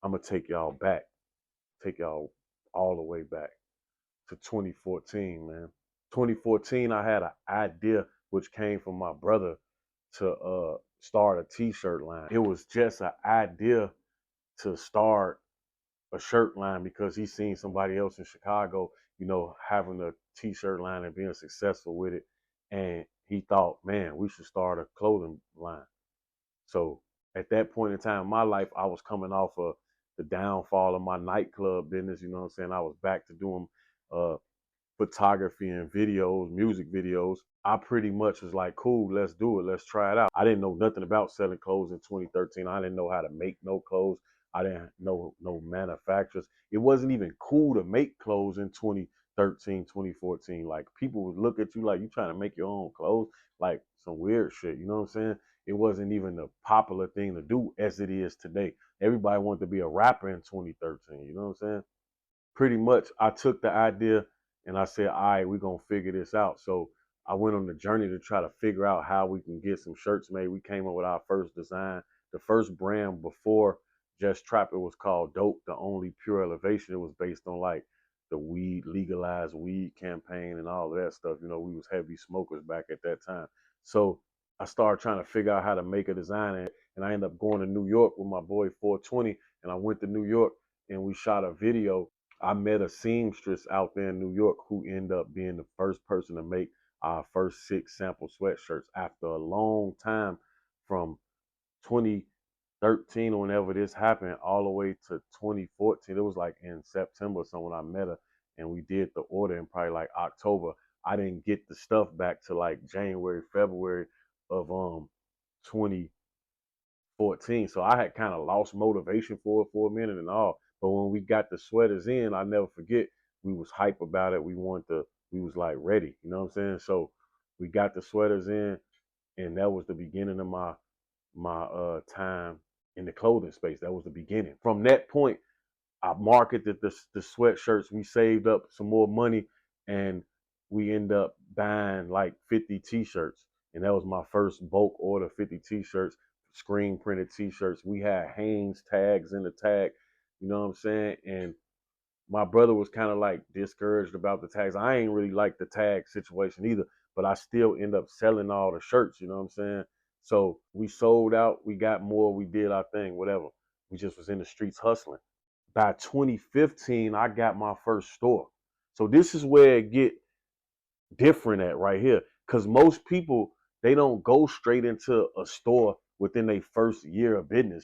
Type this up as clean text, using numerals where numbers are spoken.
I'm gonna take y'all all the way back to 2014, man. 2014, I had an idea which came from my brother to start a t-shirt line. It was just an idea to start a shirt line because he seen somebody else in Chicago, having a t-shirt line and being successful with it. And he thought, man, we should start a clothing line. So at that point in time in my life, I was coming off of the downfall of my nightclub business. You know what I'm saying? I was back to doing uh, photography and videos, music videos. I pretty much was like, cool, let's do it. Let's try it out. I didn't know nothing about selling clothes in 2013. I didn't know how to make no clothes. I didn't know no manufacturers. It wasn't even cool to make clothes in 2013, 2014. Like people would look at you like you trying to make your own clothes, like some weird shit. You know what I'm saying? It wasn't even a popular thing to do as it is today. Everybody wanted to be a rapper in 2013. You know what I'm saying? Pretty much I took the idea and I said, all right, we're going to figure this out. So I went on the journey to try to figure out how we can get some shirts made. We came up with our first design. The first brand before Just Trap, it was called Dope, the Only Pure Elevation. It was based on like the legalized weed campaign and all of that stuff. We was heavy smokers back at that time. So I started trying to figure out how to make a design, and I ended up going to New York with my boy 420, and I went to New York and we shot a video. I met a seamstress out there in New York who ended up being the first person to make our first 6 sample sweatshirts after a long time, from 2013 whenever this happened all the way to 2014. It was like in September or so when I met her, and we did the order in probably like October. I didn't get the stuff back to like January, February of 2014. So I had kind of lost motivation for it for a minute and all. But when we got the sweaters in, I never forget, we was hype about it. We was like ready, you know what I'm saying? So we got the sweaters in, and that was the beginning of my time in the clothing space. That was the beginning. From that point, I marketed the sweatshirts. We saved up some more money, and we end up buying like 50 t-shirts. And that was my first bulk order, 50 t-shirts, screen printed t-shirts. We had Hanes tags in the tag, you know what I'm saying? And my brother was kind of like discouraged about the tags. I ain't really like the tag situation either, but I still end up selling all the shirts, you know what I'm saying? So we sold out, we got more, we did our thing, whatever. We just was in the streets hustling. By 2015, I got my first store. So this is where it get different at right here. Because most people, they don't go straight into a store within their first year of business.